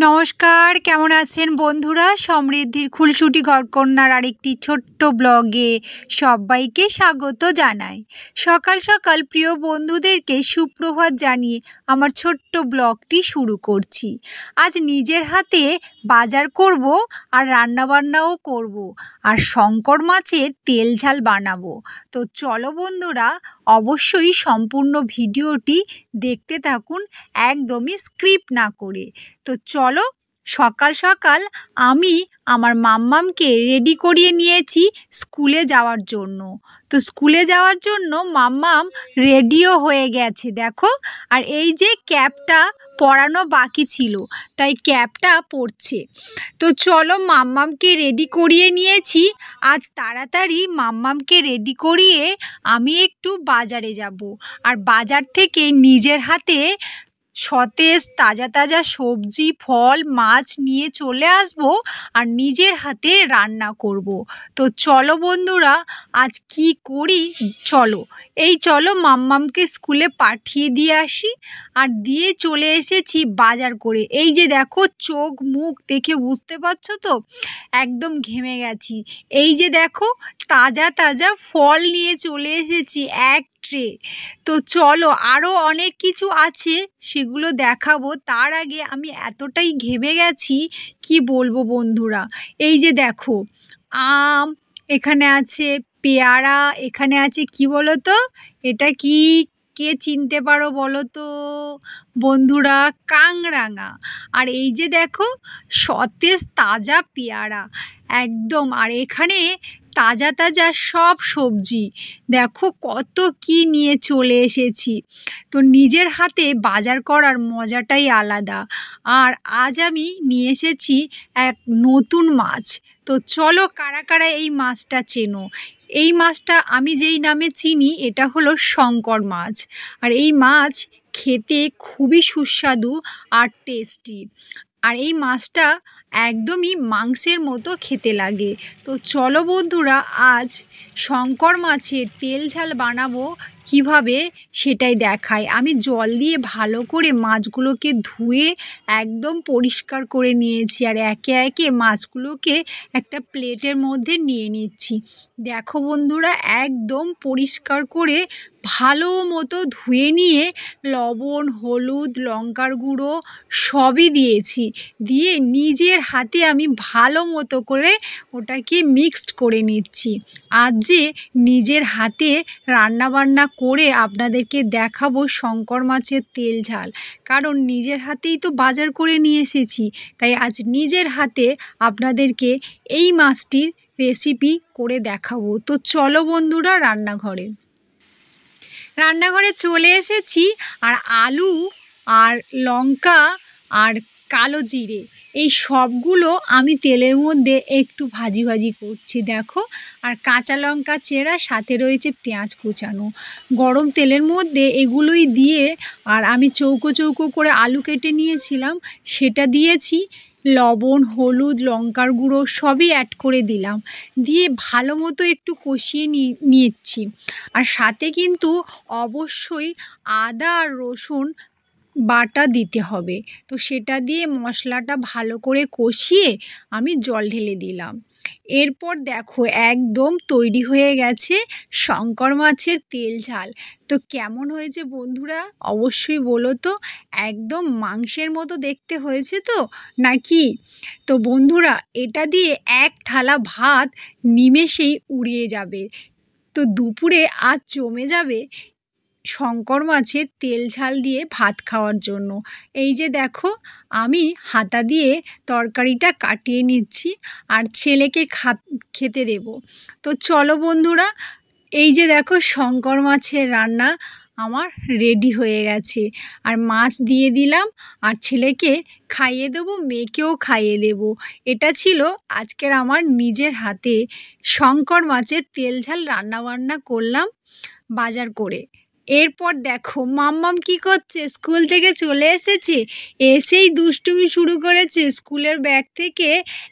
নমস্কার, কেমন আছেন বন্ধুরা? সমৃদ্ধির খুলসুটি ঘরকন্যার আরেকটি ছোট্ট ব্লগে সবাইকে স্বাগত জানাই। সকাল সকাল প্রিয় বন্ধুদেরকে সুপ্রভাত জানিয়ে আমার ছোট্ট ব্লগটি শুরু করছি। আজ নিজের হাতে বাজার করব আর রান্নাবান্নাও করব আর শঙ্কর মাছের তেল ঝাল বানাবো। তো চলো বন্ধুরা, অবশ্যই সম্পূর্ণ ভিডিওটি দেখতে থাকুন, একদমই স্ক্রিপ্ট না করে। তো চলো, সকাল সকাল আমি আমার মাম্মামকে রেডি করিয়ে নিয়েছি স্কুলে যাওয়ার জন্য। তো স্কুলে যাওয়ার জন্য মাম্মাম রেডিও হয়ে গেছে দেখো। আর এই যে ক্যাপটা পরানো বাকি ছিল, তাই ক্যাপটা পরছে। তো চলো, মাম্মামকে রেডি করিয়ে নিয়েছি। আজ তাড়াতাড়ি মাম্মামকে রেডি করিয়ে আমি একটু বাজারে যাব, আর বাজার থেকে নিজের হাতে সতেজ তাজা তাজা সবজি, ফল, মাছ নিয়ে চলে আসব আর নিজের হাতে রান্না করব। তো চলো বন্ধুরা, আজ কি করি চলো। চলো মাম্মামকে স্কুলে পাঠিয়ে দিয়ে আসি। আর দিয়ে চলে এসেছি বাজার করে। এই যে দেখো, চোখ মুখ দেখে বুঝতে পারছো তো একদম ঘেমে গেছি। এই যে দেখো, তাজা তাজা ফল নিয়ে চলে এসেছি এক ট্রে। তো চলো, আরও অনেক কিছু আছে, সেগুলো দেখাবো। তার আগে আমি এতটাই ঘেমে গেছি কি বলবো বন্ধুরা। এই যে দেখো, আম, এখানে আছে পেয়ারা, এখানে আছে কি বলো তো, এটা কি, কে চিনতে পারো বলো তো বন্ধুরা? কাংরাঙা। আর এই যে দেখো, সতেজ তাজা পেয়ারা একদম। আর এখানে তাজা তাজা সব সবজি, দেখো কত কি নিয়ে চলে এসেছি। তো নিজের হাতে বাজার করার মজাটাই আলাদা। আর আজ আমি নিয়ে এসেছি এক নতুন মাছ। তো চলো, কারা কারা এই মাছটা চেনো? এই মাছটা আমি যেই নামে চিনি, এটা হলো শঙ্কর মাছ। আর এই মাছ খেতে খুবই সুস্বাদু আর টেস্টি। আর এই মাছটা একদমই মাংসের মতো খেতে লাগে। তো চলো বন্ধুরা, আজ শঙ্কর মাছের তেল ঝাল বানাবো কিভাবে সেটাই দেখাই। আমি জল দিয়ে ভালো করে মাছগুলোকে ধুয়ে একদম পরিষ্কার করে নিয়েছি, আর একে একে মাছগুলোকে একটা প্লেটের মধ্যে নিয়ে নিচ্ছি। দেখো বন্ধুরা, একদম পরিষ্কার করে ভালো মতো ধুয়ে নিয়ে লবণ, হলুদ, লঙ্কার গুঁড়ো সবই দিয়েছি। দিয়ে নিজের হাতে আমি ভালো মতো করে ওটাকে মিক্সড করে নিচ্ছি। আজ যে নিজের হাতে রান্নাবান্না করে আপনাদেরকে দেখাবো শঙ্কর মাছের তেল ঝাল, কারণ নিজের হাতেই তো বাজার করে নিয়ে এসেছি, তাই আজ নিজের হাতে আপনাদেরকে এই মাছটির রেসিপি করে দেখাবো। তো চলো বন্ধুরা, রান্নাঘরে চলে এসেছি। আর আলু আর লঙ্কা আর কালো জিরে, এই সবগুলো আমি তেলের মধ্যে একটু ভাজি ভাজি করছি দেখো। আর কাঁচা লঙ্কা চেরা, সাথে রয়েছে পেঁয়াজ কুচানো। গরম তেলের মধ্যে এগুলোই দিয়ে, আর আমি চৌকো চৌকো করে আলু কেটে নিয়েছিলাম, সেটা দিয়েছি। লবণ, হলুদ, লঙ্কার গুঁড়ো সবই অ্যাড করে দিলাম, দিয়ে ভালো মতো একটু কষিয়ে নিচ্ছি। আর সাথে কিন্তু অবশ্যই আদা আর রসুন বাটা দিতে হবে। তো সেটা দিয়ে মশলাটা ভালো করে কষিয়ে আমি জল ঢেলে দিলাম। এরপর দেখো, একদম তৈরি হয়ে গেছে শঙ্কর মাছের তেল ঝাল। তো কেমন হয়েছে বন্ধুরা অবশ্যই বলো তো। একদম মাংসের মতো দেখতে হয়েছে তো নাকি? তো বন্ধুরা, এটা দিয়ে এক থালা ভাত নিমেষেই উড়িয়ে যাবে। তো দুপুরে আজ জমে যাবে শঙ্কর মাছের তেল ঝাল দিয়ে ভাত খাওয়ার জন্য। এই যে দেখো, আমি হাতা দিয়ে তরকারিটা কাটিয়ে নিচ্ছি আর ছেলেকে খেতে দেব। তো চলো বন্ধুরা, এই যে দেখো, শঙ্কর মাছের রান্না আমার রেডি হয়ে গেছে। আর মাছ দিয়ে দিলাম, আর ছেলেকে খাইয়ে দেবো, মেয়েকেও খাইয়ে দেবো। এটা ছিল আজকের আমার নিজের হাতে শঙ্কর মাছের তেল ঝাল রান্নাবান্না করলাম বাজার করে। এরপর দেখো মাম্মাম কি করছে, স্কুল থেকে চলে এসেছে, এসেই দুষ্টুমি শুরু করেছে। স্কুলের ব্যাগ থেকে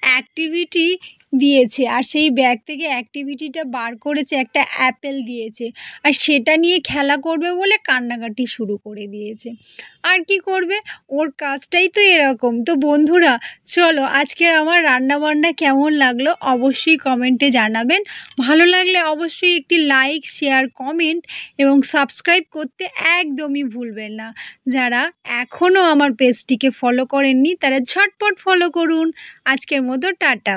অ্যাক্টিভিটি দিয়েছে, আর সেই ব্যাগ থেকে অ্যাক্টিভিটিটা বার করেছে, একটা অ্যাপেল দিয়েছে, আর সেটা নিয়ে খেলা করবে বলে কান্নাকাটি শুরু করে দিয়েছে। আর কি করবে, ওর কাজটাই তো এরকম। তো বন্ধুরা, চলো আজকের আমার রান্নাবান্না কেমন লাগলো অবশ্যই কমেন্টে জানাবেন। ভালো লাগলে অবশ্যই একটি লাইক, শেয়ার, কমেন্ট এবং সাবস্ক্রাইব করতে একদমই ভুলবেন না। যারা এখনও আমার পেজটিকে ফলো করেননি তারা ঝটপট ফলো করুন। আজকের মতো টাটা।